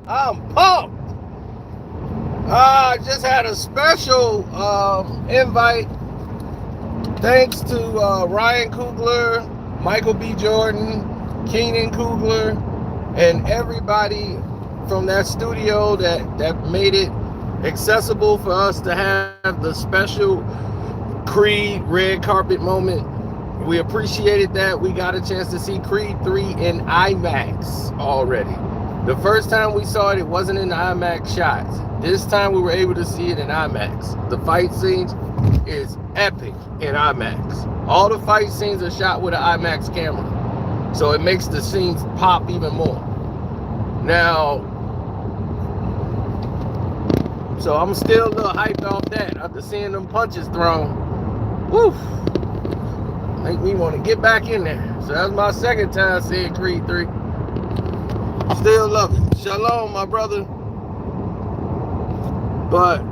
I'm pumped. I just had a special invite. Thanks to Ryan Coogler, Michael B. Jordan, Keenan Coogler, and everybody from that studio that made it accessible for us to have the special Creed red carpet moment. We appreciated that. We got a chance to see Creed 3 in IMAX already. The first time we saw it, it wasn't in the IMAX shots. This time we were able to see it in IMAX. The fight scenes is epic in IMAX. All the fight scenes are shot with an IMAX camera. So it makes the scenes pop even more. Now, so I'm still a little hyped off that after seeing them punches thrown. Woo! Make me want to get back in there. So that's my second time seeing Creed 3. Still love it. Shalom, my brother. But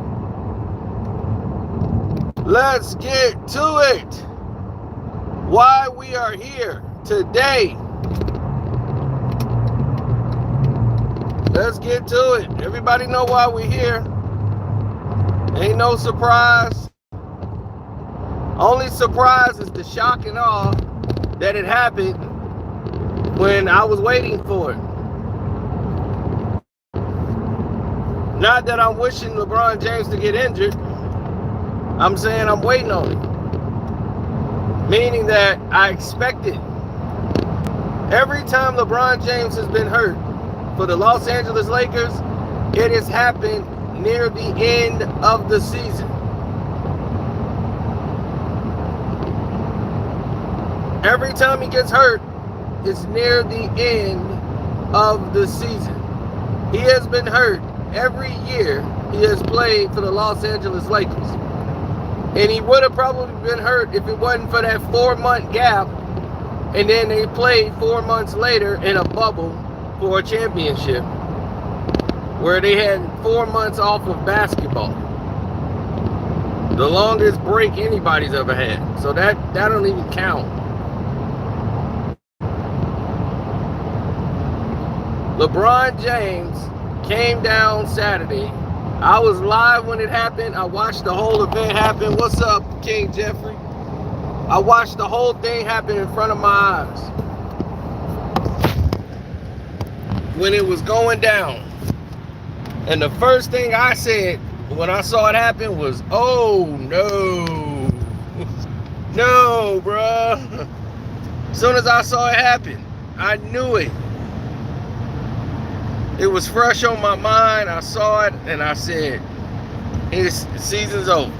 let's get to it. Why we are here today. Let's get to it. Everybody know why we're here. Ain't no surprise. Only surprise is the shock and awe that it happened when I was waiting for it. Not that I'm wishing LeBron James to get injured. I'm saying I'm waiting on it. Meaning that I expect it. Every time LeBron James has been hurt for the Los Angeles Lakers, it has happened near the end of the season. Every time he gets hurt, it's near the end of the season. He has been hurt every year he has played for the Los Angeles Lakers. And he would have probably been hurt if it wasn't for that 4-month gap. And then they played 4 months later in a bubble for a championship where they had 4 months off of basketball. The longest break anybody's ever had. So that don't even count. LeBron James came down Saturday. I was live when it happened. I watched the whole event happen. What's up, King Jeffrey? I watched the whole thing happen in front of my eyes. When it was going down. And the first thing I said when I saw it happen was, oh no. No, bruh. As soon as I saw it happen, I knew it. It was fresh on my mind. I saw it and I said, his season's over.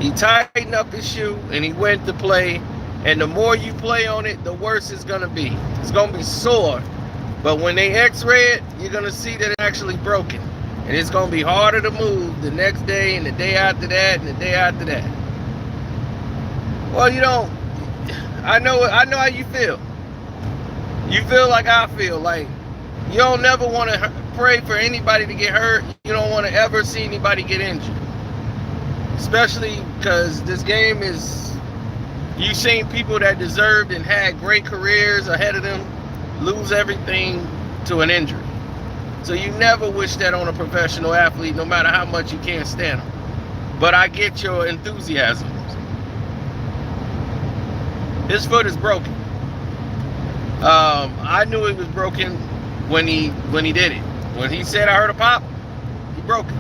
He tightened up his shoe and he went to play. And the more you play on it, the worse it's going to be. It's going to be sore. But when they x-ray it, you're going to see that it's actually broken. And it's going to be harder to move the next day and the day after that and the day after that. Well, you don't. I know how you feel. You feel like I feel. Like, you don't never want to pray for anybody to get hurt. You don't want to ever see anybody get injured. Especially because this game is, you've seen people that deserved and had great careers ahead of them lose everything to an injury. So you never wish that on a professional athlete, no matter how much you can't stand them. But I get your enthusiasm. His foot is broken. I knew it was broken when he did it. When he said I heard a pop, he broke it.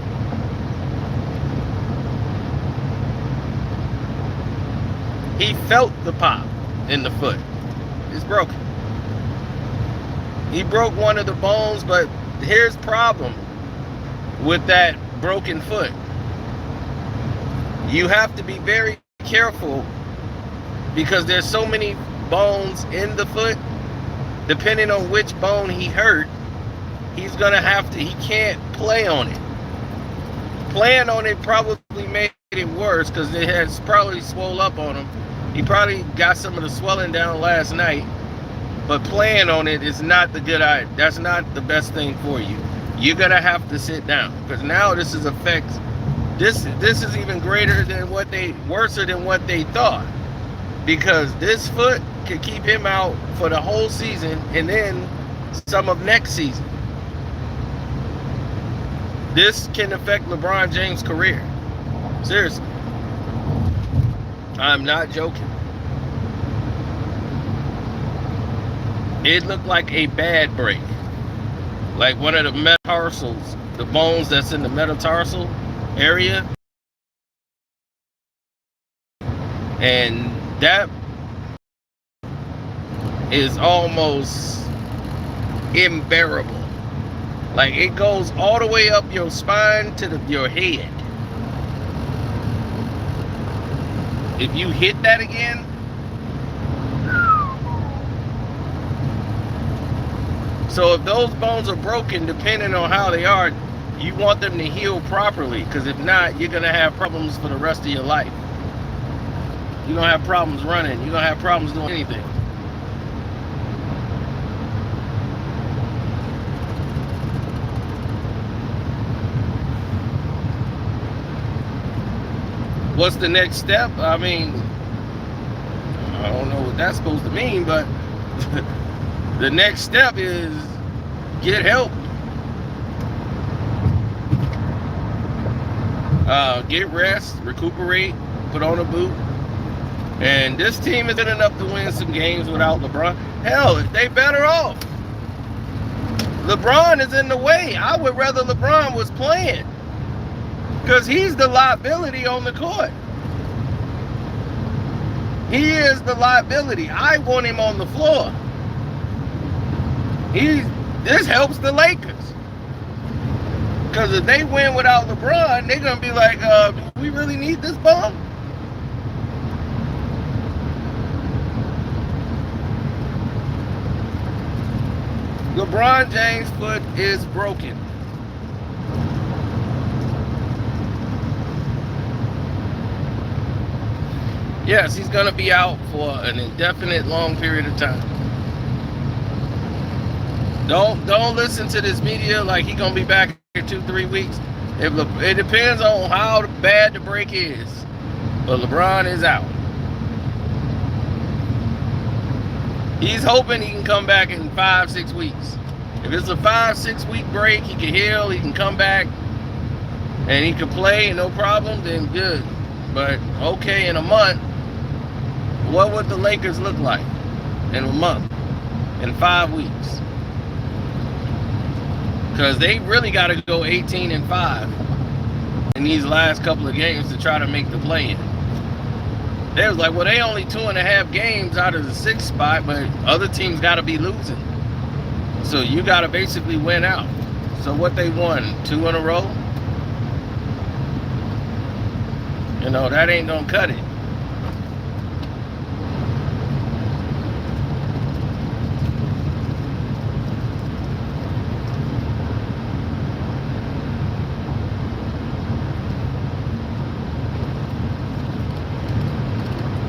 He felt the pop in the foot. It's broken. He broke one of the bones, but here's the problem with that broken foot. You have to be very careful because there's so many bones in the foot. Depending on which bone he hurt, he's gonna have to, he can't play on it. Playing on it probably made it worse because it has probably swole up on him. He probably got some of the swelling down last night, but playing on it is not the good idea. That's not the best thing for you. You're gonna have to sit down because now this is affects. This is even greater than worser than what they thought, because this foot could keep him out for the whole season, and then some of next season. This can affect LeBron James' career. Seriously. I'm not joking. It looked like a bad break. Like one of the metatarsals, the bones that's in the metatarsal area. And that is almost unbearable. Like it goes all the way up your spine to your head. If you hit that again, so if those bones are broken, depending on how they are, you want them to heal properly, because if not, you're going to have problems for the rest of your life. You're going to have problems running. You're going to have problems doing anything. What's the next step? I mean, I don't know what that's supposed to mean, but the next step is get help. Get rest, recuperate, put on a boot. And this team is good enough to win some games without LeBron. Hell, they better off. LeBron is in the way. I would rather LeBron was playing, because he's the liability on the court. He is the liability. I want him on the floor. This helps the Lakers. Because if they win without LeBron, they're going to be like, do we really need this bum? LeBron James' foot is broken. Yes, he's going to be out for an indefinite long period of time. Don't listen to this media like he's going to be back in 2-3 weeks. It depends on how bad the break is. But LeBron is out. He's hoping he can come back in 5-6 weeks. If it's a 5-6 week break, he can heal, he can come back, and he can play, no problem, then good. But okay, in a month, what would the Lakers look like in a month, in 5 weeks? Because they really got to go 18-5 in these last couple of games to try to make the play-in. They was like, well, they only 2.5 games out of the 6th spot, but other teams got to be losing. So you got to basically win out. So what they won, 2 in a row? You know, that ain't going to cut it.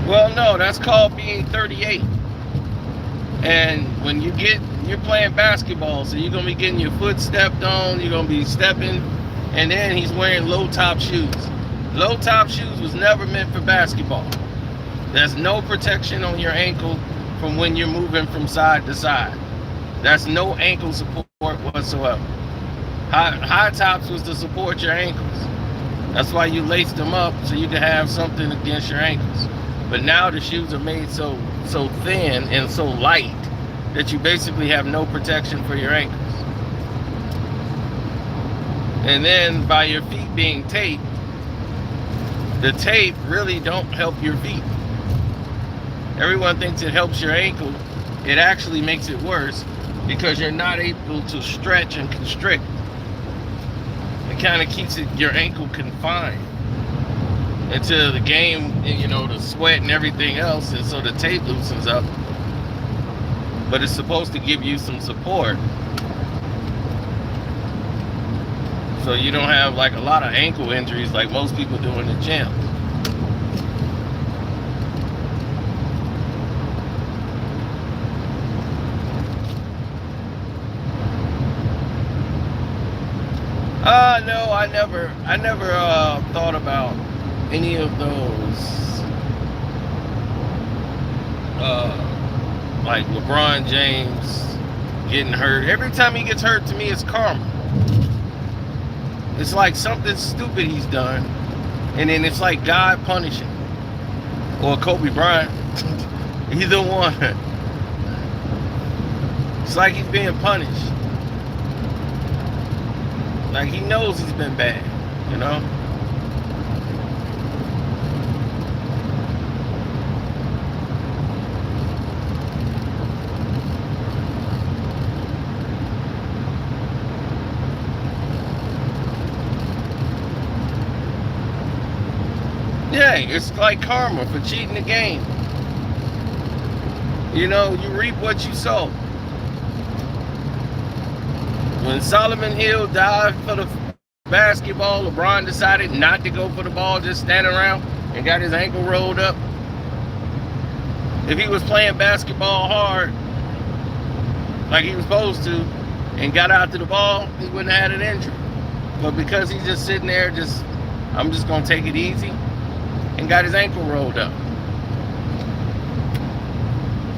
Well, no, that's called being 38. And when you're playing basketball, so you're going to be getting your foot stepped on, you're going to be stepping, and then he's wearing low-top shoes. Low-top shoes was never meant for basketball. There's no protection on your ankle from when you're moving from side to side. That's no ankle support whatsoever. High tops was to support your ankles. That's why you laced them up, so you can have something against your ankles. But now the shoes are made so thin and so light that you basically have no protection for your ankles. And then by your feet being taped, the tape really don't help your feet. Everyone thinks it helps your ankle. It actually makes it worse because you're not able to stretch and constrict. It kind of keeps your ankle confined until the game, you know, the sweat and everything else, and so the tape loosens up. But it's supposed to give you some support, so you don't have like a lot of ankle injuries like most people do in the gym. No, I never thought about any of those like LeBron James getting hurt. Every time he gets hurt, to me, it's karma. It's like something stupid he's done, and then it's like God punishing. Or Kobe Bryant. Either one. It's like he's being punished. Like he knows he's been bad, you know? Yeah, it's like karma for cheating the game. You know, you reap what you sow. When Solomon Hill dived for the basketball, LeBron decided not to go for the ball, just stand around and got his ankle rolled up. If he was playing basketball hard, like he was supposed to, and got out to the ball, he wouldn't have had an injury. But because he's just sitting there, I'm just going to take it easy, and got his ankle rolled up.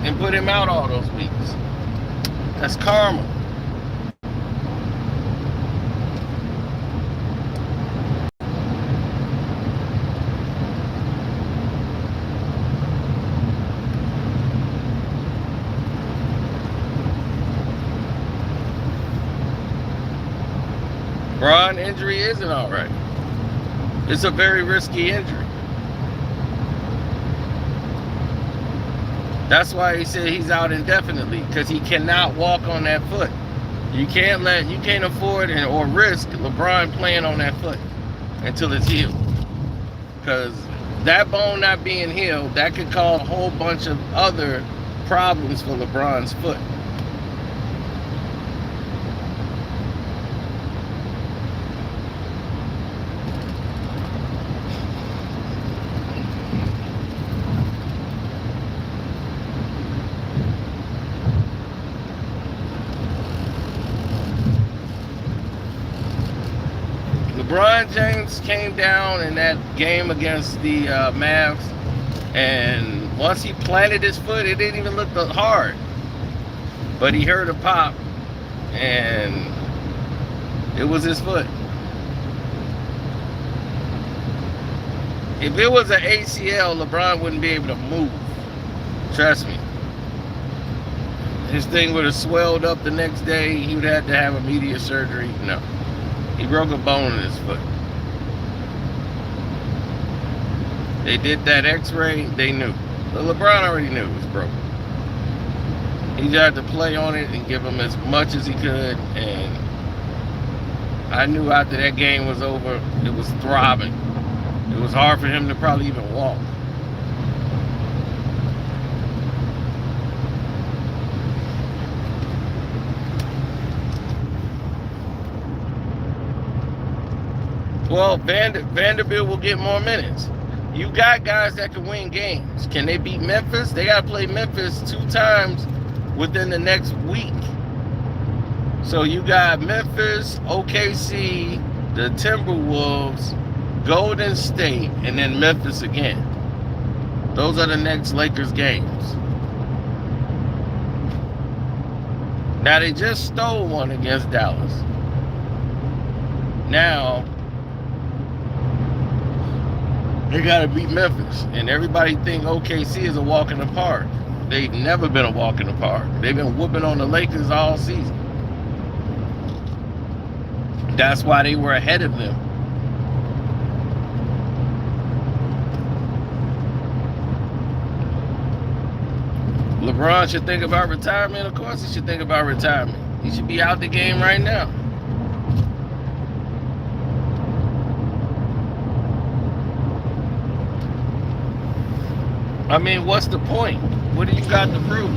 And put him out all those weeks. That's karma. Braun injury isn't all right. It's a very risky injury. That's why he said he's out indefinitely, because he cannot walk on that foot. You can't afford or risk LeBron playing on that foot until it's healed. Because that bone not being healed, that could cause a whole bunch of other problems for LeBron's foot. LeBron James came down in that game against the Mavs, and once he planted his foot, it didn't even look hard. But he heard a pop, and it was his foot. If it was an ACL, LeBron wouldn't be able to move. Trust me. His thing would have swelled up the next day. He would have to have immediate surgery. No. He broke a bone in his foot. They did that x-ray, they knew. But LeBron already knew it was broken. He just had to play on it and give him as much as he could. And I knew after that game was over, it was throbbing. It was hard for him to probably even walk. Well, Vanderbilt will get more minutes. You got guys that can win games. Can they beat Memphis? They got to play Memphis 2 times within the next week. So you got Memphis, OKC, the Timberwolves, Golden State, and then Memphis again. Those are the next Lakers games. Now, they just stole one against Dallas. Now, they got to beat Memphis. And everybody think OKC is a walk in the park. They've never been a walk in the park. They've been whooping on the Lakers all season. That's why they were ahead of them. LeBron should think about retirement. Of course he should think about retirement. He should be out the game right now. I mean, what's the point? What do you got to prove?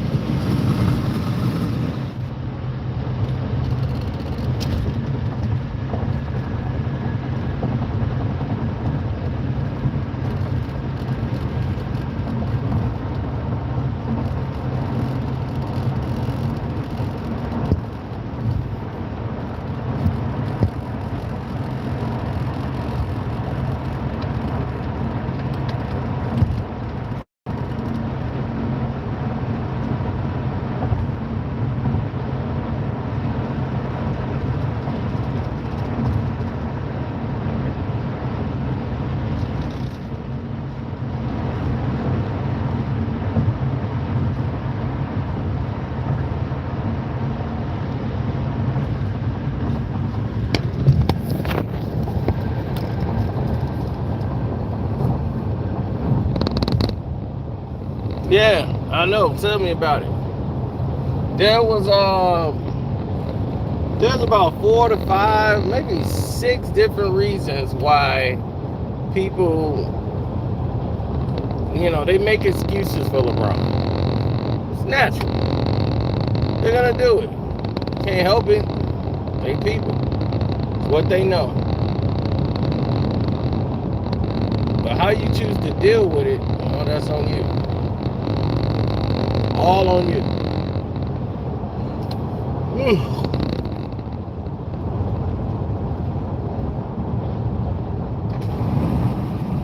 Yeah, I know. Tell me about it. There was there's about 4 to 5, maybe 6 different reasons why people, they make excuses for LeBron. It's natural. They're gonna do it. Can't help it. They people. It's what they know. But how you choose to deal with it, that's on you. All on you.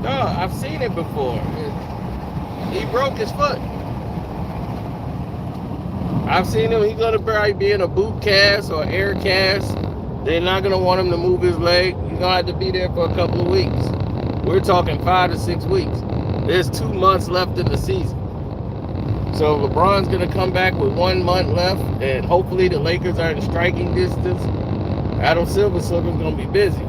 No, I've seen it before. He broke his foot. I've seen him. He's gonna probably be in a boot cast or air cast. They're not gonna want him to move his leg. He's gonna have to be there for a couple of weeks. We're talking 5 to 6 weeks. There's 2 months left in the season. So LeBron's gonna come back with 1 month left, and hopefully the Lakers are in striking distance. Adam Silver's gonna be busy.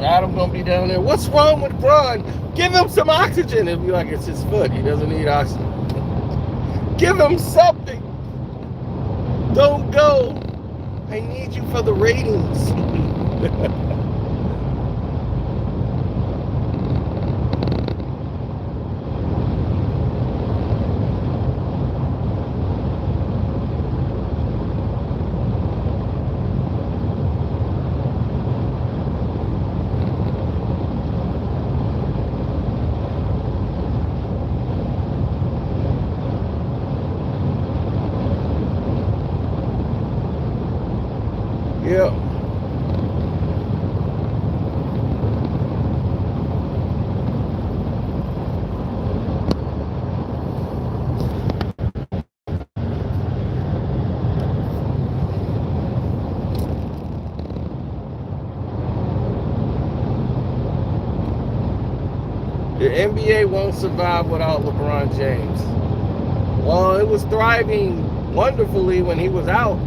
Adam gonna be down there. What's wrong with Bron? Give him some oxygen. It'll be like it's his foot. He doesn't need oxygen. Give him something. Don't go. I need you for the ratings. Yeah. The NBA won't survive without LeBron James. Well, it was thriving wonderfully when he was out.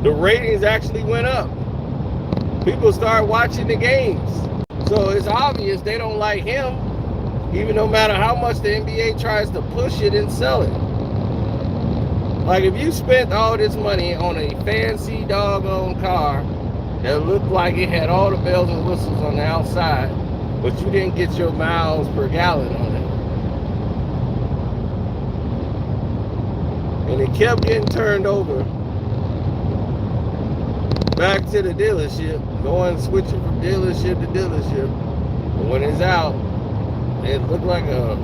The ratings actually went up. People started watching the games. So it's obvious they don't like him, even no matter how much the NBA tries to push it and sell it. Like if you spent all this money on a fancy doggone car that looked like it had all the bells and whistles on the outside, but you didn't get your miles per gallon on it. And it kept getting turned over back to the dealership, switching from dealership to dealership. But when it's out, it looked like a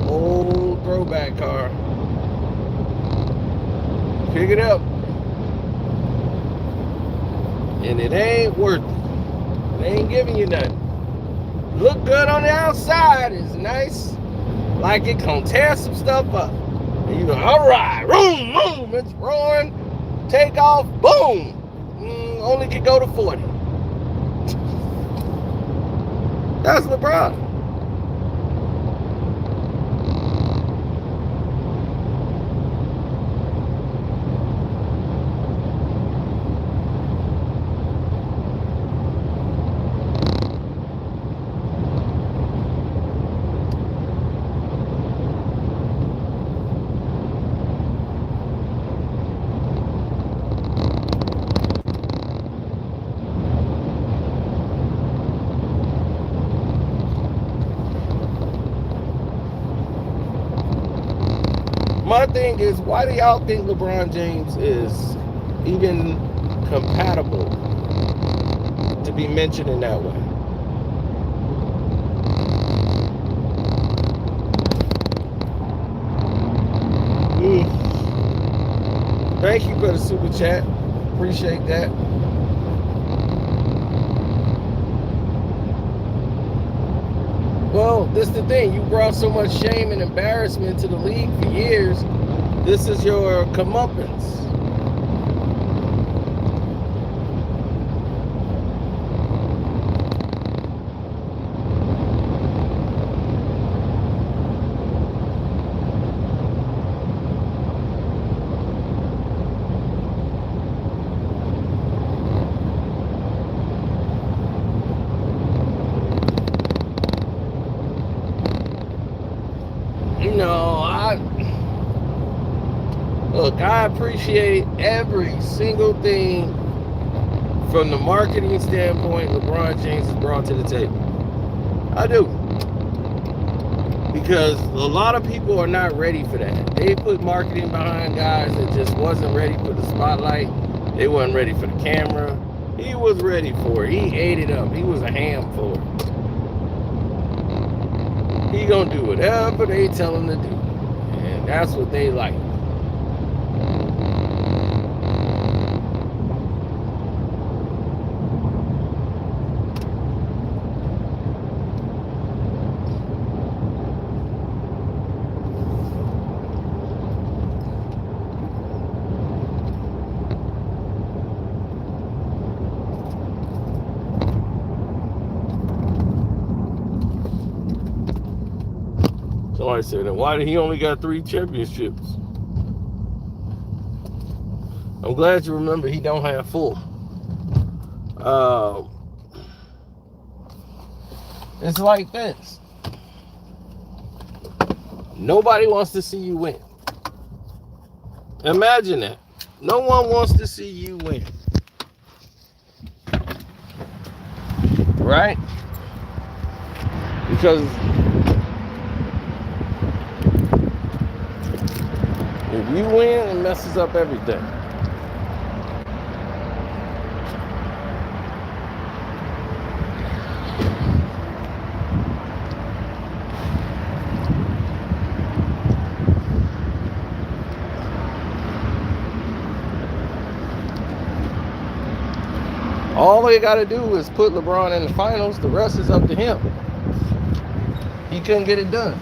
old throwback car. Pick it up, and it ain't worth it. It ain't giving you nothing. Look good on the outside, it's nice, like it gonna tear some stuff up. And you go, all right, boom, boom, it's roaring, take off, boom. Only can go to 40. That's LeBron. My thing is, why do y'all think LeBron James is even compatible to be mentioned in that way? Thank you for the super chat. Appreciate that. Well, this is the thing. You brought so much shame and embarrassment to the league for years. This is your comeuppance. I appreciate every single thing from the marketing standpoint LeBron James has brought to the table. I do. Because a lot of people are not ready for that. They put marketing behind guys that just wasn't ready for the spotlight. They wasn't ready for the camera. He was ready for it. He ate it up. He was a ham for it. He gonna do whatever they tell him to do. And that's what they like. Somebody said, why did he only got 3 championships? I'm glad you remember he don't have 4. It's like this. Nobody wants to see you win. Imagine that. No one wants to see you win. Right? Because if you win, it messes up everything. All they got to do is put LeBron in the finals. The rest is up to him. He couldn't get it done.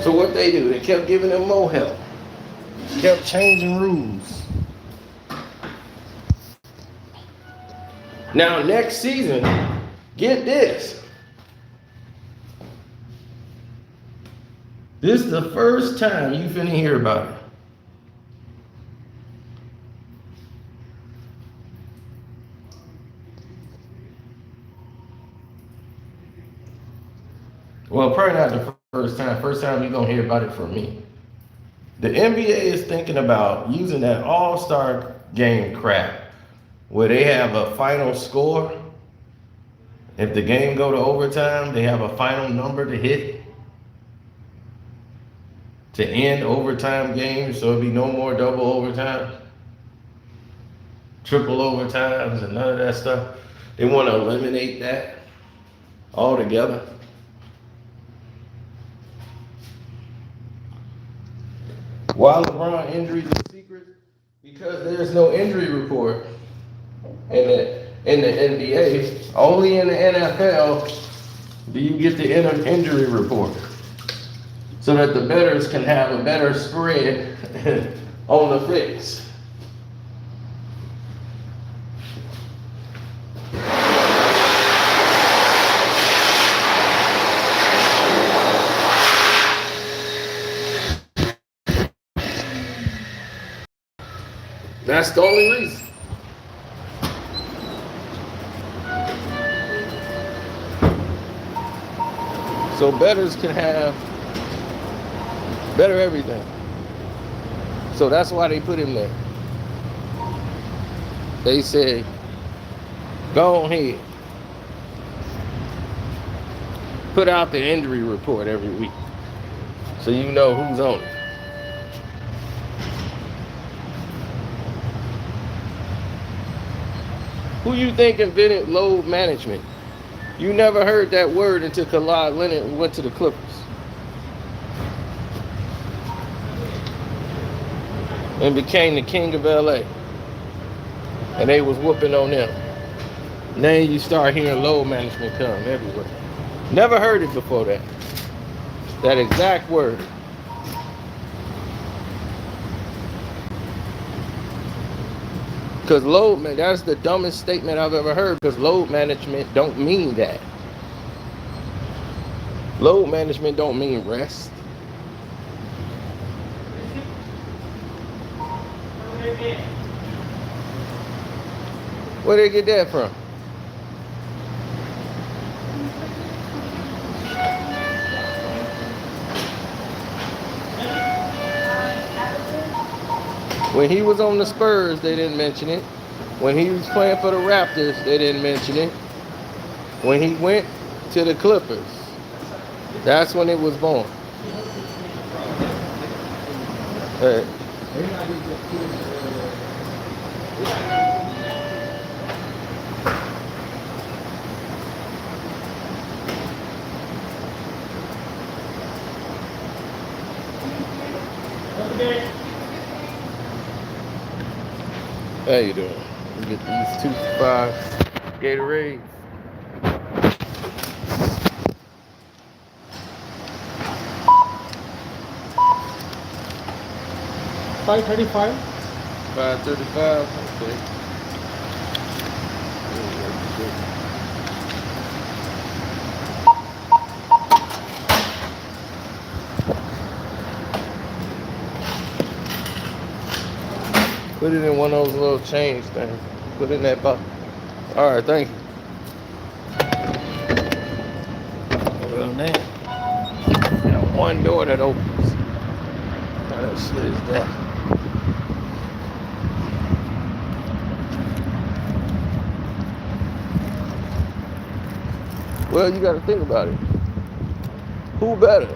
So what they do, they kept giving him more help. Kept changing rules. Now next season, get this. This is the first time you finna hear about it. Well, probably not the first time. First time you're gonna hear about it from me. The NBA is thinking about using that All-Star game crap where they have a final score. If the game go to overtime, they have a final number to hit to end overtime games, so it'll be no more double overtime, triple overtimes, and none of that stuff. They want to eliminate that altogether. Why LeBron injuries are secret? Because there's no injury report in the NBA. Only in the NFL do you get the injury report, so that the bettors can have a better spread on the fix. That's the only reason. So bettors can have better everything. So that's why they put him there. They say, go ahead. Put out the injury report every week, so you know who's on it. Who you think invented load management? You never heard that word until Kawhi Leonard went to the Clippers. And became the king of LA. And they was whooping on them. Now you start hearing load management come everywhere. Never heard it before that. That exact word. Because that's the dumbest statement I've ever heard, because load management don't mean that. Load management don't mean rest. Where they get that from? When he was on the Spurs, they didn't mention it. When he was playing for the Raptors, they didn't mention it. When he went to the Clippers, that's when it was born. Hey. How you doing? We get these 2 for $5 Gatorades. $5.35. 5.35. Okay. Put it in one of those little change things. Put it in that box. All right, thank you. Well, man, got one door that opens. How that shit is that? Well, you got to think about it. Who better?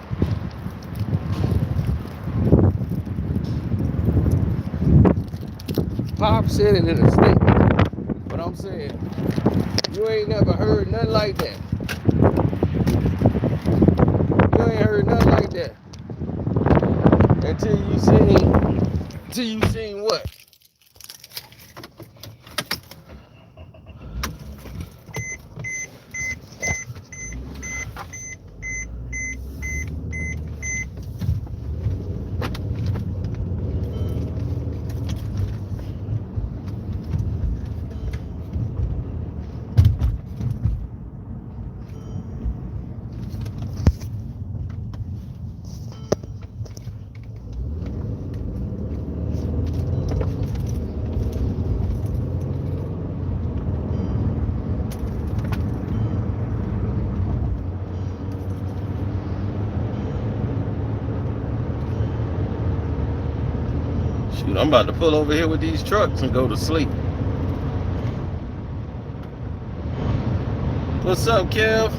Pop said it in a statement, but I'm saying you ain't never heard nothing like that. You ain't heard nothing like that until you seen what? Shoot, I'm about to pull over here with these trucks and go to sleep. What's up, Kev?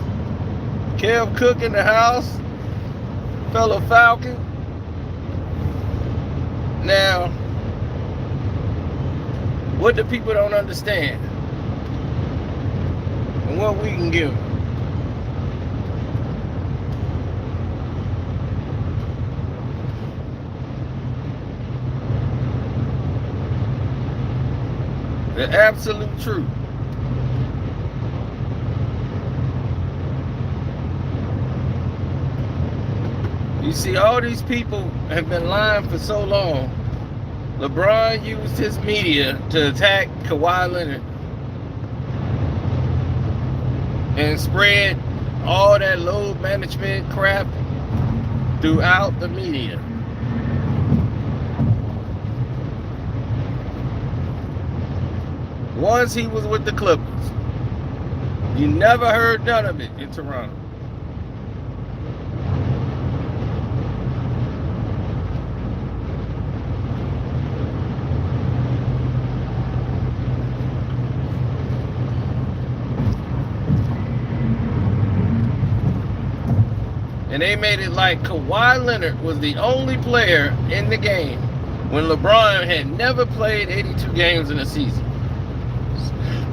Kev Cook in the house. Fellow Falcon. Now, what the people don't understand and what we can give them. The absolute truth. You see, all these people have been lying for so long. LeBron used his media to attack Kawhi Leonard and spread all that load management crap throughout the media. Once he was with the Clippers, you never heard none of it in Toronto. And they made it like Kawhi Leonard was the only player in the game when LeBron had never played 82 games in a season.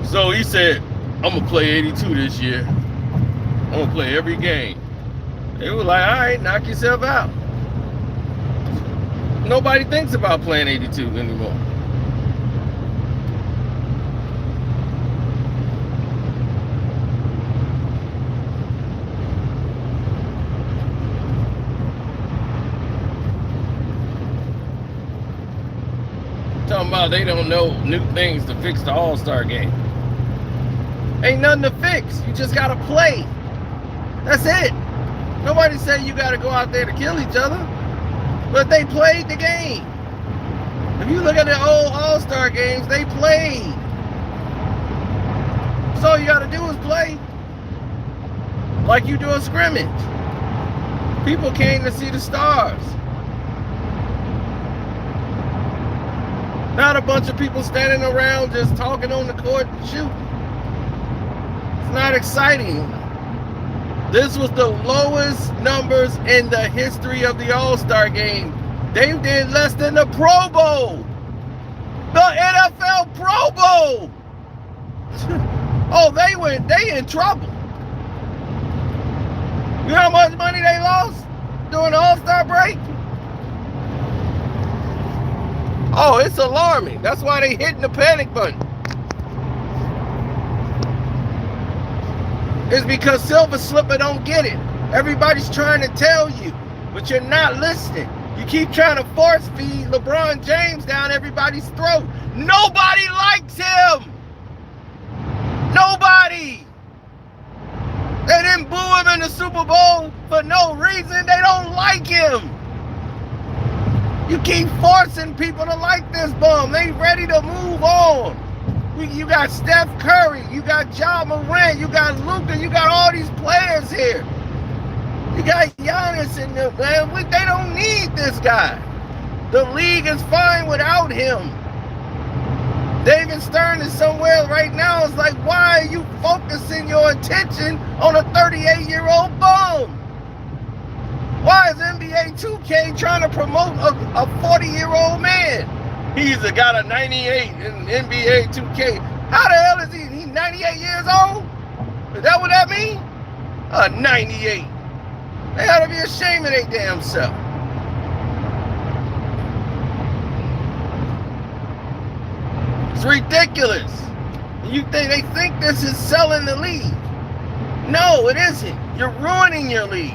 So he said, I'm going to play 82 this year. I'm going to play every game. They were like, all right, knock yourself out. Nobody thinks about playing 82 anymore. Talking about they don't know new things to fix the All-Star game. Ain't nothing to fix. You just gotta play. That's it. Nobody say you gotta go out there to kill each other. But they played the game. If you look at the old All-Star games, they played. So all you gotta do is play. Like you do a scrimmage. People came to see the stars. Not a bunch of people standing around just talking on the court and shoot. It's not exciting. This was the lowest numbers in the history of the All-Star game. They did less than the Pro Bowl. The NFL Pro Bowl. Oh, they in trouble. You know how much money they lost during the All-Star break? Oh, it's alarming. That's why they hitting the panic button. It's because Silver Slipper don't get it. Everybody's trying to tell you, but you're not listening. You keep trying to force feed LeBron James down everybody's throat. Nobody likes him. Nobody. They didn't boo him in the Super Bowl for no reason. They don't like him. You keep forcing people to like this bum. They ready to move on. You got Steph Curry. You got Ja Morant. You got Luka. You got all these players here. You got Giannis in there, man. They don't need this guy. The league is fine without him. David Stern is somewhere right now. It's like, why are you focusing your attention on a 38-year-old bum? Why is NBA 2K trying to promote a 40-year-old man? He's got a 98 in NBA 2K. How the hell is he? He's 98 years old? Is that what that means? A 98. They ought to be ashamed of their damn self. It's ridiculous. They think this is selling the league. No, it isn't. You're ruining your league.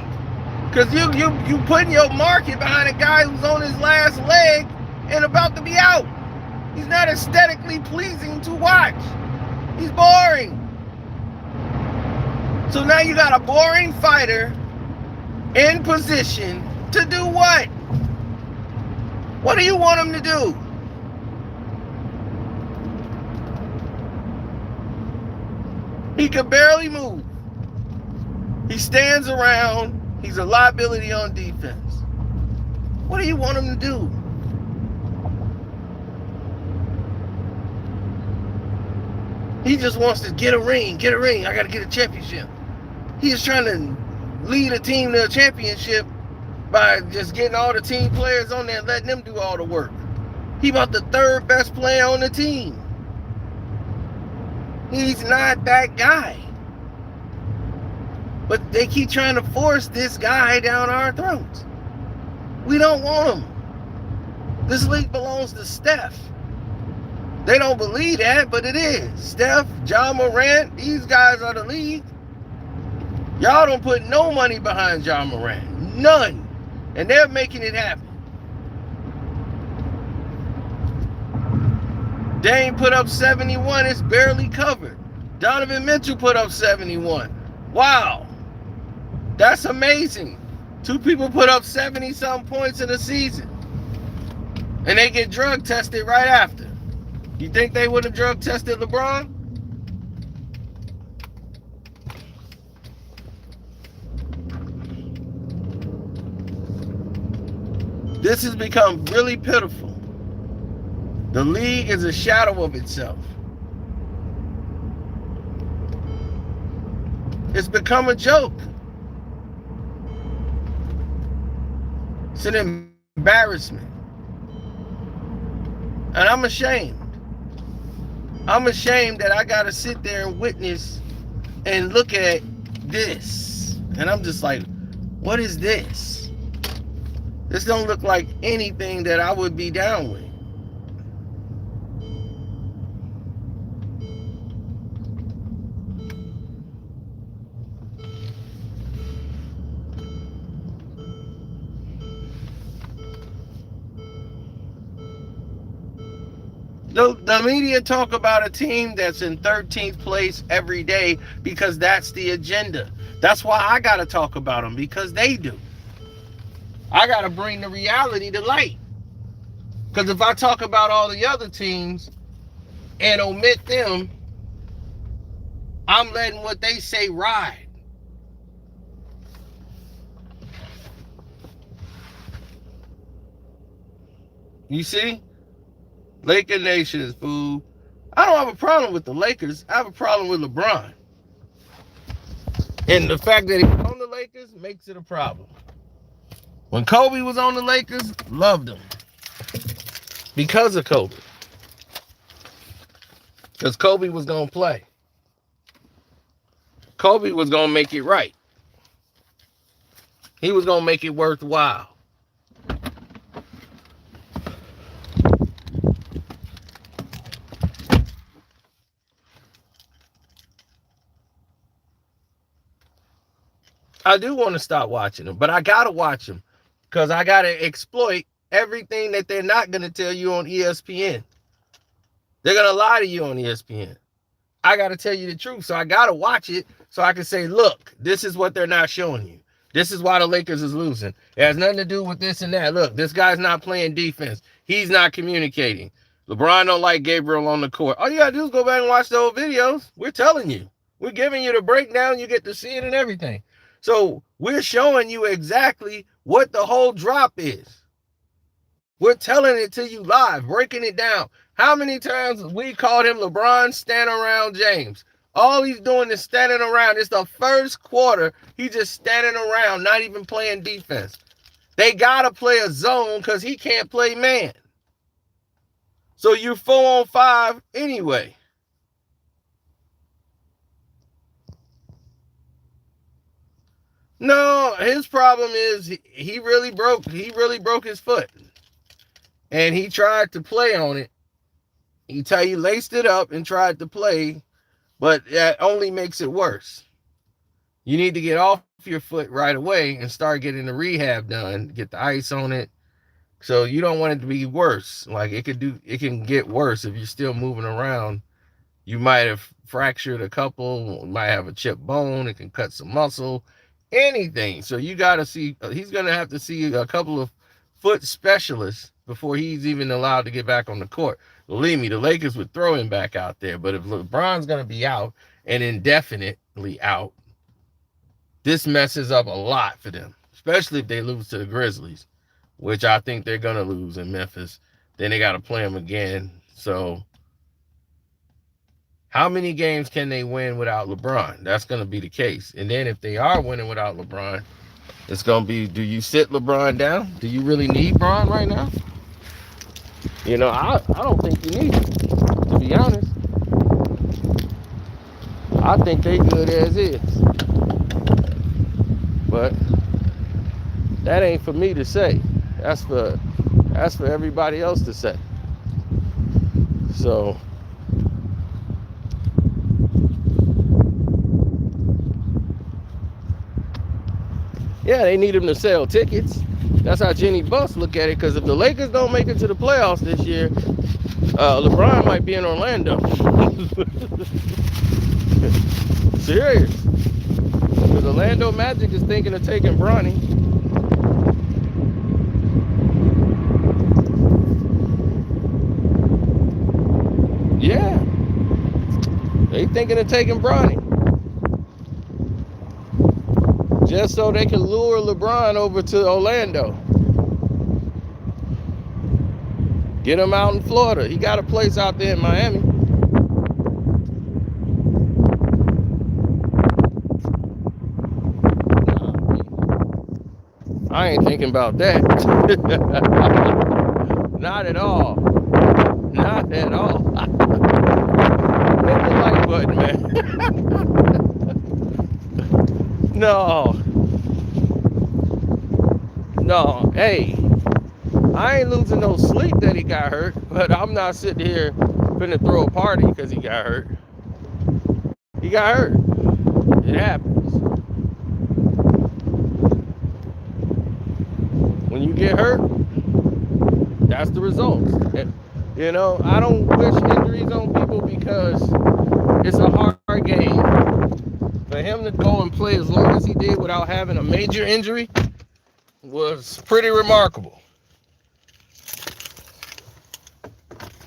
Because you putting your market behind a guy who's on his last leg and about to be out. He's not aesthetically pleasing to watch. He's boring. So now you got a boring fighter in position to do what? What do you want him to do? He could barely move. He stands around. He's a liability on defense. What do you want him to do? He just wants to get a ring. I got to get a championship. He's trying to lead a team to a championship by just getting all the team players on there and letting them do all the work. He about the third best player on the team. He's not that guy. But they keep trying to force this guy down our throats. We don't want him. This league belongs to Steph. They don't believe that, but it is. Steph, Ja Morant, these guys are the league. Y'all don't put no money behind Ja Morant. None. And they're making it happen. Dame put up 71. It's barely covered. Donovan Mitchell put up 71. Wow. That's amazing. Two people put up 70-something points in a season. And they get drug tested right after. You think they would have drug tested LeBron? This has become really pitiful. The league is a shadow of itself. It's become a joke. It's an embarrassment. And I'm ashamed. I'm ashamed that I got to sit there and witness and look at this. And I'm just like, what is this? This don't look like anything that I would be down with. The media talk about a team that's in 13th place every day because that's the agenda. That's why I got to talk about them, because they do. I got to bring the reality to light. Because if I talk about all the other teams and omit them, I'm letting what they say ride. You see? Laker Nation is fool. I don't have a problem with the Lakers. I have a problem with LeBron. And the fact that he's on the Lakers makes it a problem. When Kobe was on the Lakers, loved him. Because of Kobe. Because Kobe was going to play. Kobe was going to make it right. He was going to make it worthwhile. I do want to stop watching them, but I got to watch them because I got to exploit everything that they're not going to tell you on ESPN. They're going to lie to you on ESPN. I got to tell you the truth, so I got to watch it so I can say, look, this is what they're not showing you. This is why the Lakers is losing. It has nothing to do with this and that. Look, this guy's not playing defense. He's not communicating. LeBron don't like Gabriel on the court. All you got to do is go back and watch the old videos. We're telling you. We're giving you the breakdown. You get to see it and everything. So we're showing you exactly what the whole drop is. We're telling it to you live, breaking it down. How many times we called him LeBron standing around James? All he's doing is standing around. It's the first quarter. He's just standing around, not even playing defense. They got to play a zone because he can't play man. So you're 4-on-5 anyway. No, his problem is he really broke his foot. And he tried to play on it. He laced it up and tried to play, but that only makes it worse. You need to get off your foot right away and start getting the rehab done, get the ice on it. So you don't want it to be worse. Like it can get worse if you're still moving around. You might have fractured a couple, might have a chipped bone, it can cut some muscle, anything. So you got to see, he's going to have to see a couple of foot specialists before he's even allowed to get back on the court. Believe me, the Lakers would throw him back out there. But if LeBron's going to be out and indefinitely out, this messes up a lot for them, especially if they lose to the Grizzlies, which I think they're going to lose in Memphis. Then they got to play them again. So how many games can they win without LeBron? That's going to be the case. And then if they are winning without LeBron, it's going to be, do you sit LeBron down? Do you really need LeBron right now? You know, I don't think you need it, to be honest. I think they good as is. But that ain't for me to say. That's for everybody else to say. So yeah, they need him to sell tickets. That's how Jenny Buss look at it. Because if the Lakers don't make it to the playoffs this year, LeBron might be in Orlando. Serious. Because Orlando Magic is thinking of taking Bronny. Yeah. They thinking of taking Bronny. Just so they can lure LeBron over to Orlando. Get him out in Florida. He got a place out there in Miami. I ain't thinking about that. Not at all. Not at all. Hit the like button, man. No, hey, I ain't losing no sleep that he got hurt, but I'm not sitting here finna throw a party because he got hurt. He got hurt. It happens. When you get hurt, that's the results. You know, I don't wish injuries on people because it's a hard game. For him to go and play as long as he did without having a major injury was pretty remarkable.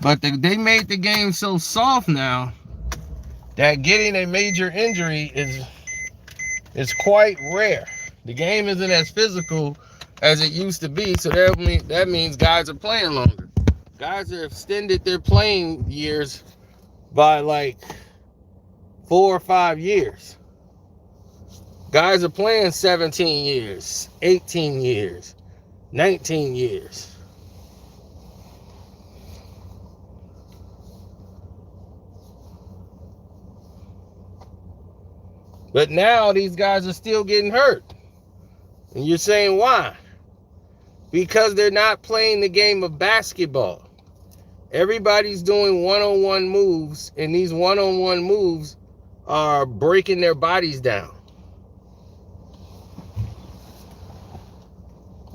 But they made the game so soft now that getting a major injury is quite rare. The game isn't as physical as it used to be, so that means guys are playing longer. Guys have extended their playing years by like 4 or 5 years. Guys are playing 17 years, 18 years, 19 years. But now these guys are still getting hurt. And you're saying why? Because they're not playing the game of basketball. Everybody's doing one-on-one moves, and these one-on-one moves are breaking their bodies down.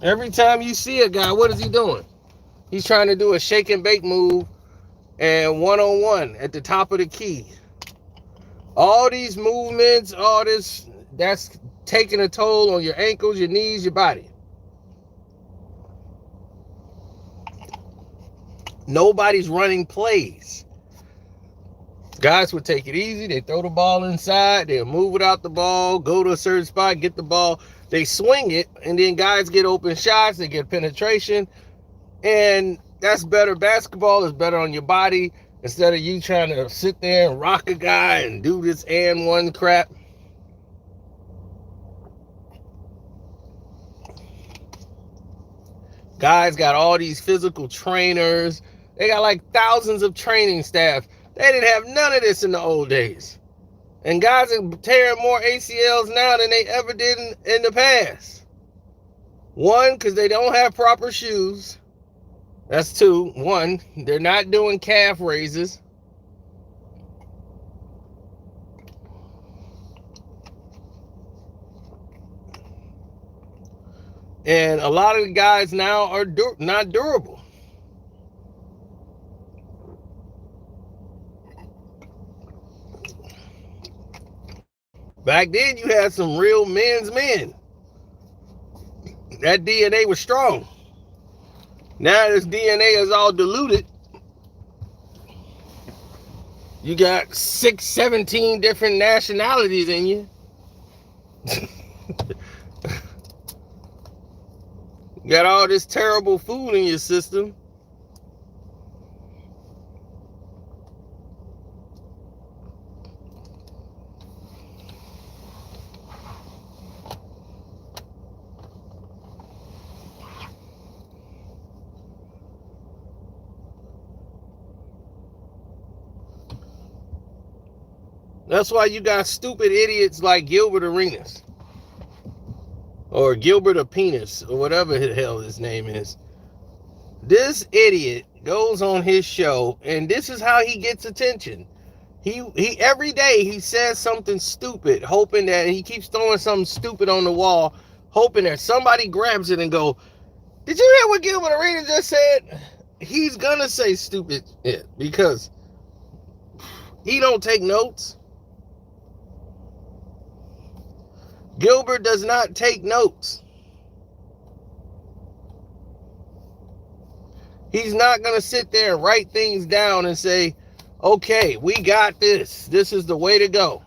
Every time you see a guy, what is he doing? He's trying to do a shake and bake move and one-on-one at the top of the key. All these movements, all this, that's taking a toll on your ankles, your knees, your body. Nobody's running plays. Guys would take it easy. They throw the ball inside. They'll move without the ball, go to a certain spot, get the ball. They swing it, and then guys get open shots. They get penetration. And that's better. Basketball is better on your body instead of you trying to sit there and rock a guy and do this and one crap. Guys got all these physical trainers. They got like thousands of training staff. They didn't have none of this in the old days. And guys are tearing more ACLs now than they ever did in the past. One, because they don't have proper shoes. That's two. One, they're not doing calf raises. And a lot of the guys now are not durable. Back then, you had some real men's men. That DNA was strong. Now this DNA is all diluted. You got 17 different nationalities in you. You got all this terrible food in your system. That's why you got stupid idiots like Gilbert Arenas. Or Gilbert Arenas, or whatever the hell his name is. This idiot goes on his show, and this is how he gets attention. He every day he says something stupid, hoping that he keeps throwing something stupid on the wall, hoping that somebody grabs it and go, "Did you hear what Gilbert Arenas just said?" He's gonna say stupid shit because he don't take notes. Gilbert does not take notes. He's not going to sit there and write things down and say, okay, we got this. This is the way to go.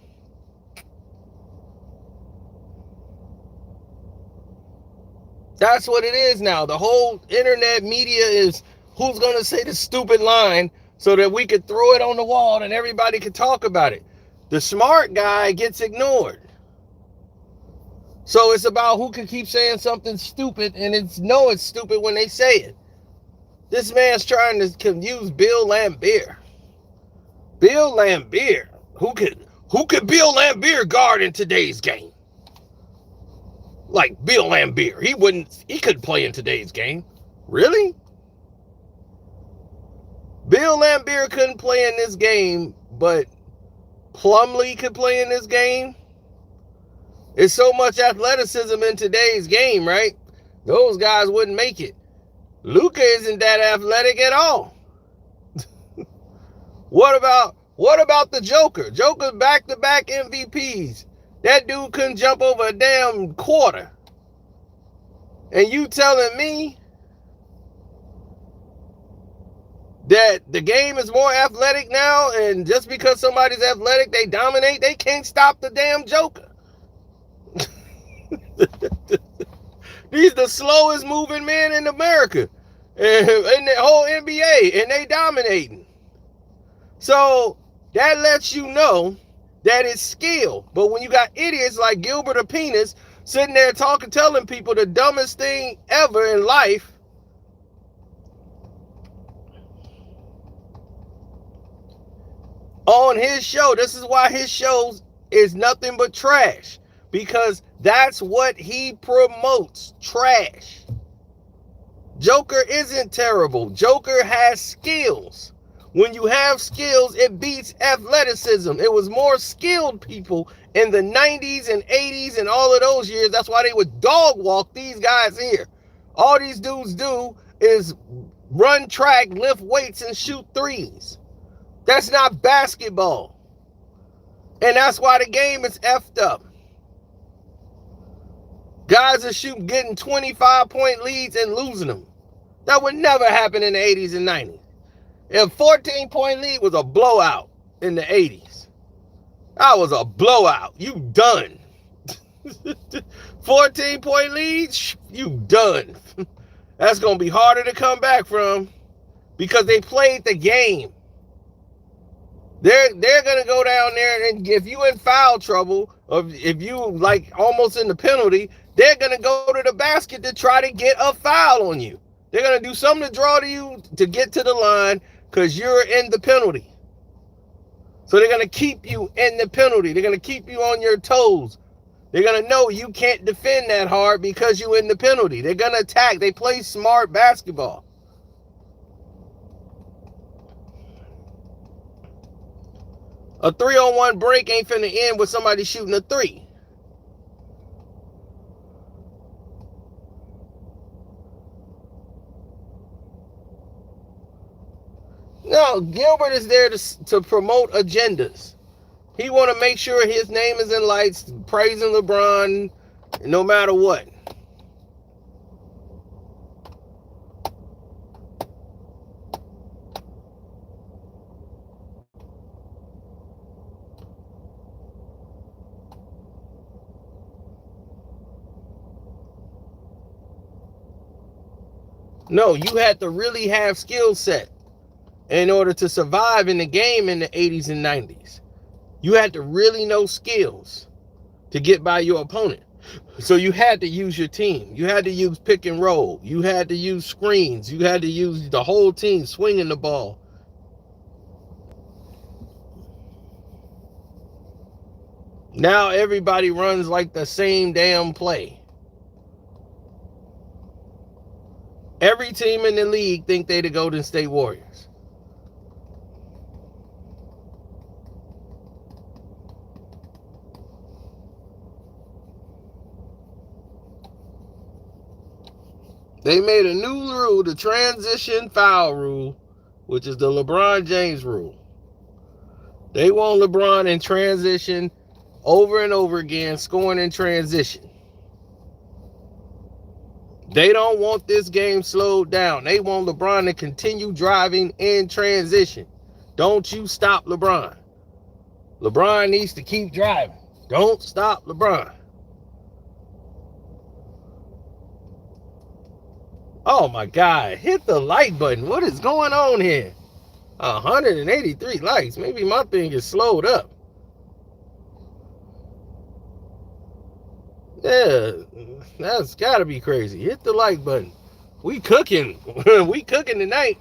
That's what it is now. The whole internet media is who's going to say the stupid line so that we could throw it on the wall and everybody could talk about it. The smart guy gets ignored. So it's about who can keep saying something stupid, and it's stupid when they say it. This man's trying to confuse Bill Laimbeer. Bill Laimbeer. Who could Bill Laimbeer guard in today's game? Like Bill Laimbeer. He couldn't play in today's game. Really? Bill Laimbeer couldn't play in this game, but Plumlee could play in this game? There's so much athleticism in today's game, right? Those guys wouldn't make it. Luka isn't that athletic at all. What about the Joker? Joker back-to-back MVPs. That dude couldn't jump over a damn quarter. And you telling me that the game is more athletic now, and just because somebody's athletic, they dominate, they can't stop the damn Joker. He's the slowest moving man in America. in the whole NBA, and they dominating. So that lets you know that it's skill. But when you got idiots like Gilbert Arenas sitting there talking, telling people the dumbest thing ever in life, on his show, this is why his show is nothing but trash, because that's what he promotes, trash. Joker isn't terrible. Joker has skills. When you have skills, it beats athleticism. It was more skilled people in the 90s and 80s and all of those years. That's why they would dog walk these guys here. All these dudes do is run track, lift weights, and shoot threes. That's not basketball. And that's why the game is effed up. Guys are shooting, getting 25-point leads and losing them. That would never happen in the 80s and 90s. If 14-point lead was a blowout in the 80s, that was a blowout. You done. 14-point lead, you done. That's going to be harder to come back from because they played the game. They're going to go down there, and if you in foul trouble, or if you like almost in the penalty, they're going to go to the basket to try to get a foul on you. They're going to do something to draw to you to get to the line because you're in the penalty. So they're going to keep you in the penalty. They're going to keep you on your toes. They're going to know you can't defend that hard because you're in the penalty. They're going to attack. They play smart basketball. A 3-on-1 break ain't finna end with somebody shooting a three. No, Gilbert is there to promote agendas. He want to make sure his name is in lights, praising LeBron no matter what. No, you had to really have skill set in order to survive in the game in the 80s and 90s. You had to really know skills to get by your opponent. So you had to use your team. You had to use pick and roll. You had to use screens. You had to use the whole team swinging the ball. Now everybody runs like the same damn play. Every team in the league think they the Golden State Warriors. They made a new rule, the transition foul rule, which is the LeBron James rule. They want LeBron in transition over and over again, scoring in transition. They don't want this game slowed down. They want LeBron to continue driving in transition. Don't you stop LeBron. LeBron needs to keep driving. Don't stop LeBron. Oh my God, hit the like button. What is going on here? 183 likes. Maybe my thing is slowed up. Yeah, that's gotta be crazy. Hit the like button. We cooking. We cooking tonight.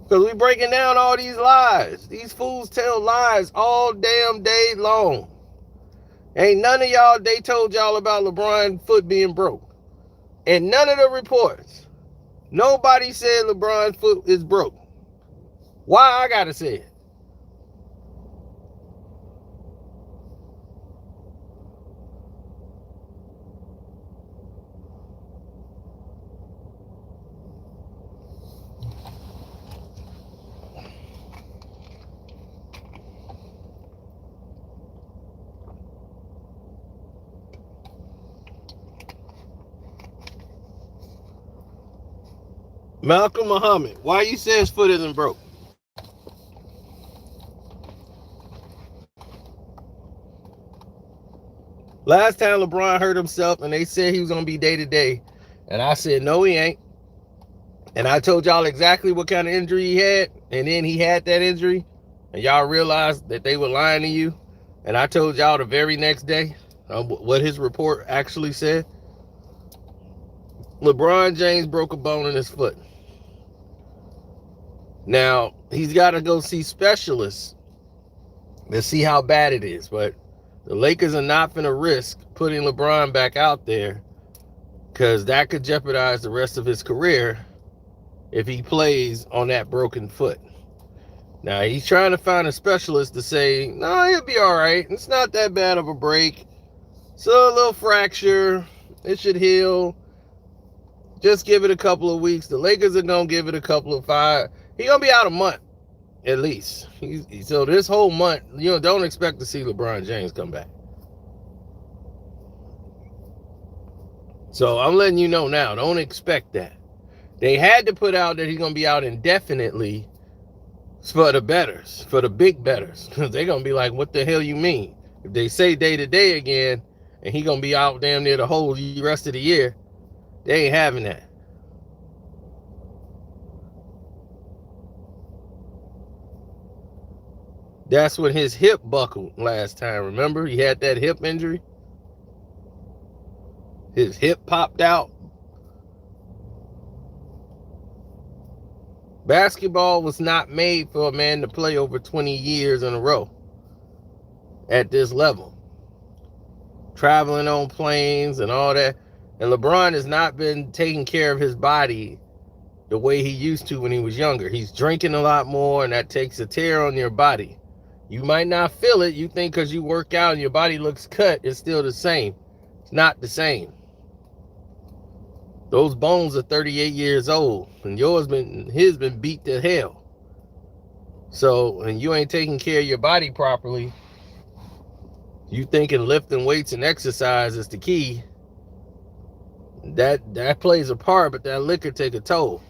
Because we breaking down all these lies. These fools tell lies all damn day long. Ain't none of y'all, they told y'all about LeBron's foot being broke. And none of the reports. Nobody said LeBron's foot is broke. Why I gotta say it? Malcolm Muhammad, why you say his foot isn't broke? Last time LeBron hurt himself and they said he was going to be day to day. And I said, no, he ain't. And I told y'all exactly what kind of injury he had, and then he had that injury, and y'all realized that they were lying to you. And I told y'all the very next day what his report actually said. LeBron James broke a bone in his foot. Now, he's got to go see specialists to see how bad it is, but the Lakers are not going to risk putting LeBron back out there because that could jeopardize the rest of his career if he plays on that broken foot. Now, he's trying to find a specialist to say, no, he'll be all right. It's not that bad of a break. It's a little fracture. It should heal. Just give it a couple of weeks. The Lakers are going to give it a couple of five. He's going to be out a month, at least. So this whole month, don't expect to see LeBron James come back. So I'm letting you know now. Don't expect that. They had to put out that he's going to be out indefinitely for the bettors, for the big bettors. They're going to be like, what the hell you mean? If they say day to day again and he's going to be out damn near the whole rest of the year, they ain't having that. That's when his hip buckled last time. Remember? He had that hip injury. His hip popped out. Basketball was not made for a man to play over 20 years in a row at this level. Traveling on planes and all that. And LeBron has not been taking care of his body the way he used to when he was younger. He's drinking a lot more, and that takes a tear on your body. You might not feel it. You think because you work out and your body looks cut, it's still the same. It's not the same. Those bones are 38 years old, and his been beat to hell. So, and you ain't taking care of your body properly. You thinking lifting weights and exercise is the key. That plays a part, but that liquor take a toll.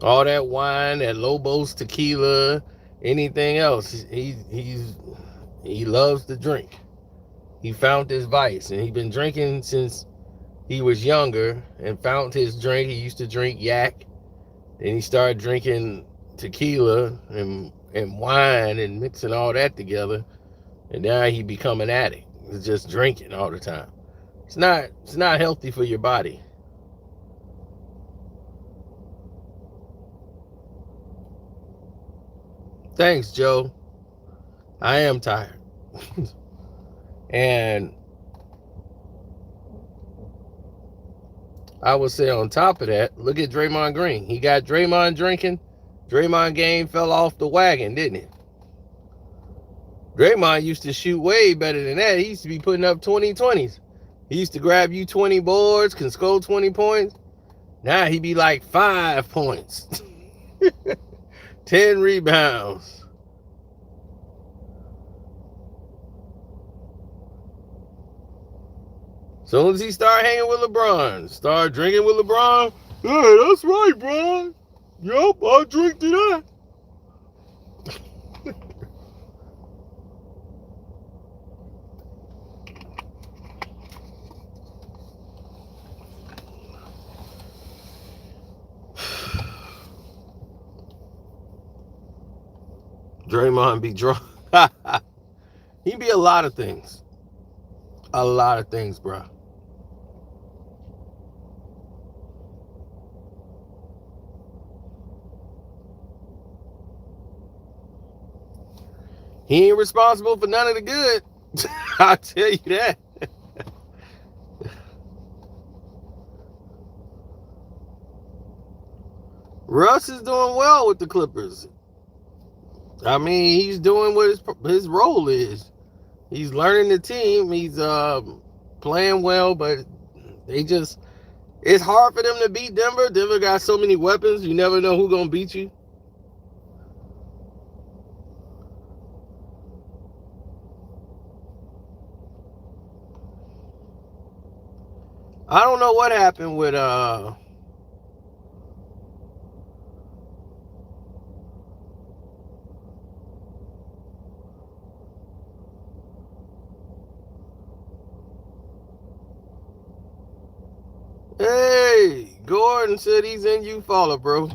All that wine, that Lobos tequila, anything else, he loves to drink. He found his vice, and he's been drinking since he was younger and found his drink. He used to drink yak, then he started drinking tequila and wine and mixing all that together, and now he become an addict. He's just drinking all the time. It's not healthy for your body. Thanks, Joe. I am tired. And I would say on top of that, look at Draymond Green. He got Draymond drinking. Draymond game fell off the wagon, didn't it? Draymond used to shoot way better than that. He used to be putting up 20-20s. He used to grab you 20 boards, can score 20 points. Now he be like 5 points, 10 rebounds. Soon as he start hanging with LeBron, start drinking with LeBron, hey, that's right, bro. Yup, I'll drink to that. Draymond be drunk. He be a lot of things. A lot of things, bro. He ain't responsible for none of the good. I'll tell you that. Russ is doing well with the Clippers. I mean, he's doing what his role is. He's learning the team. He's playing well, but it's hard for them to beat Denver. Denver got so many weapons. You never know who's going to beat you. I don't know what happened with Hey, Gordon said he's in you follow, bro.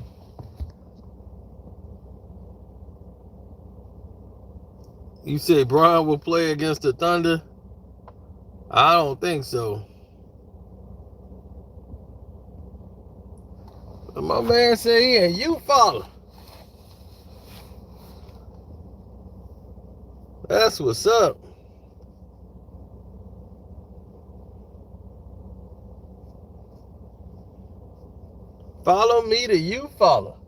You say Bron will play against the Thunder? I don't think so. But my man said he in you follow. That's what's up. Follow me to you follow.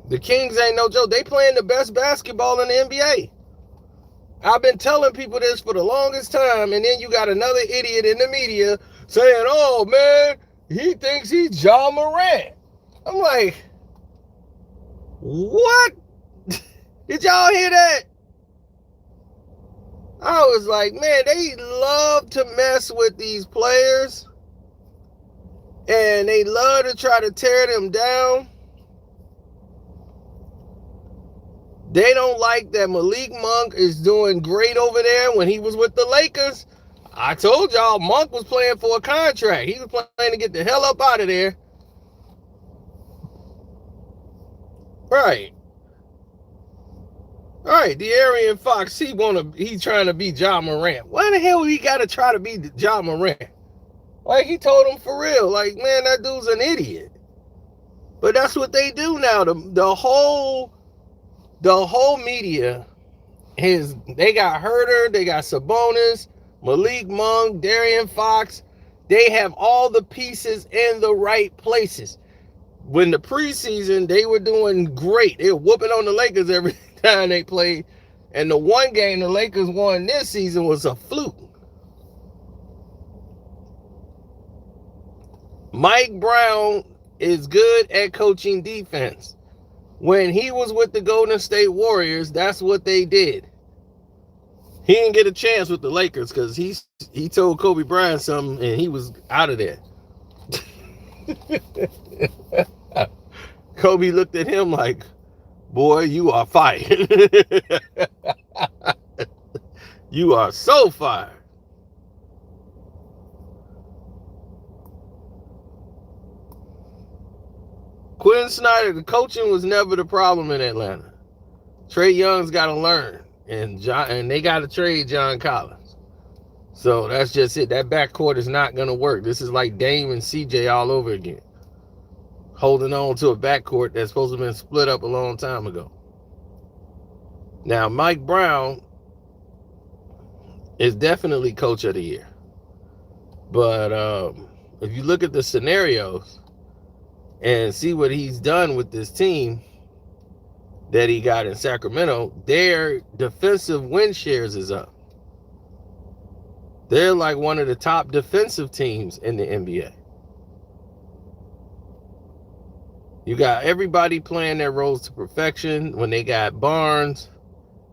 The Kings ain't no joke. They playing the best basketball in the NBA. I've been telling people this for the longest time, and then you got another idiot in the media saying, oh, man, he thinks he's Ja Morant. I'm like, what? Did y'all hear that? I was like, man, they love to mess with these players, and they love to try to tear them down. They don't like that Malik Monk is doing great over there when he was with the Lakers. I told y'all Monk was playing for a contract. He was playing to get the hell up out of there. Right. All right, De'Aaron Fox, he's trying to be Ja Morant. Why the hell he got to try to be Ja Morant? Like, he told him for real. Like, man, that dude's an idiot. But that's what they do now. The whole media they got Herter, they got Sabonis, Malik Monk, De'Aaron Fox. They have all the pieces in the right places. When the preseason, they were doing great. They were whooping on the Lakers every time they played. And the one game the Lakers won this season was a fluke. Mike Brown is good at coaching defense. When he was with the Golden State Warriors, that's what they did. He didn't get a chance with the Lakers because he told Kobe Bryant something and he was out of there. Kobe looked at him like, boy, you are fired. You are so fired. Quinn Snyder, the coaching was never the problem in Atlanta. Trae Young's got to learn, and they got to trade John Collins. So that's just it. That backcourt is not going to work. This is like Dame and CJ all over again, holding on to a backcourt that's supposed to have been split up a long time ago. Now, Mike Brown is definitely coach of the year. But if you look at the scenarios and see what he's done with this team that he got in Sacramento, their defensive win shares is up. They're like one of the top defensive teams in the NBA. You got everybody playing their roles to perfection. When they got Barnes,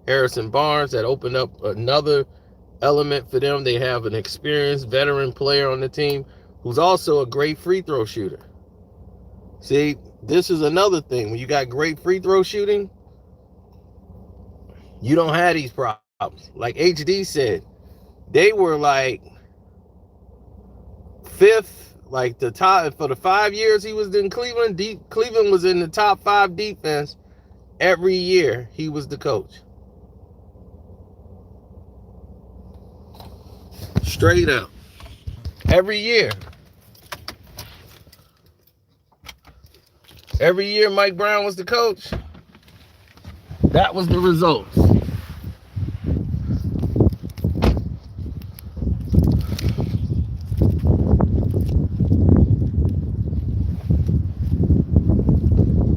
Harrison Barnes, that opened up another element for them. They have an experienced veteran player on the team who's also a great free throw shooter. See, this is another thing. When you got great free throw shooting, you don't have these problems. Like HD said, they were like fifth, like the top for the 5 years he was in Cleveland. Cleveland was in the top 5 defense every year he was the coach. Straight up. Every year. Every year Mike Brown was the coach, that was the results.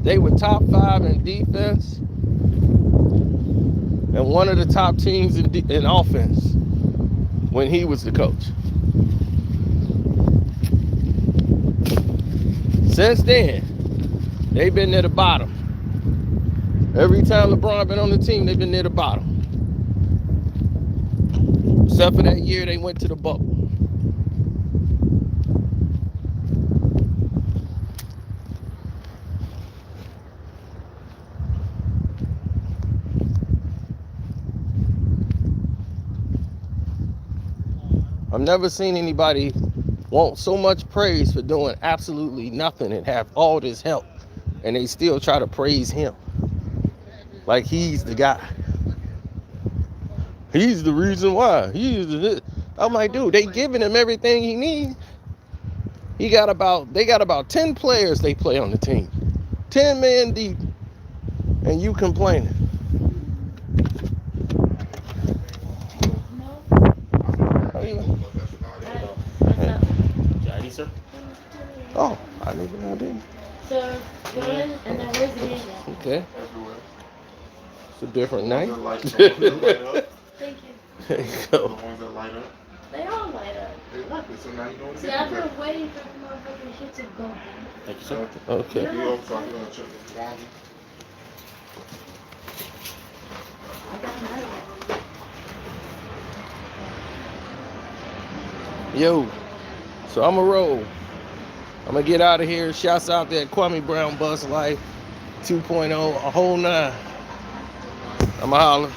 They were top 5 in defense and one of the top teams in offense when he was the coach. Since then, they've been near the bottom. Every time LeBron been on the team, they've been near the bottom. Except for that year they went to the bubble. I've never seen anybody want so much praise for doing absolutely nothing and have all this help, and they still try to praise him like he's the guy. He's the reason why. I'm like, dude, they giving him everything he needs. They got about 10 players they play on the team. 10 men deep. And you complaining. Sir? Oh, I didn't even know that. So, go in and then where's the game? Okay. It's a different night. Thank you. There you go. The ones that light up. They all light up. Exactly. So now you know what to See, I've been waiting for the motherfucking shit to go. Thank you, sir. Okay. You also talking about check the quantity. I got mine. Yo, so I'm going to roll. I'm going to get out of here. Shouts out that Kwame Brown Bus Life 2.0, a whole 9. I'm going to holler.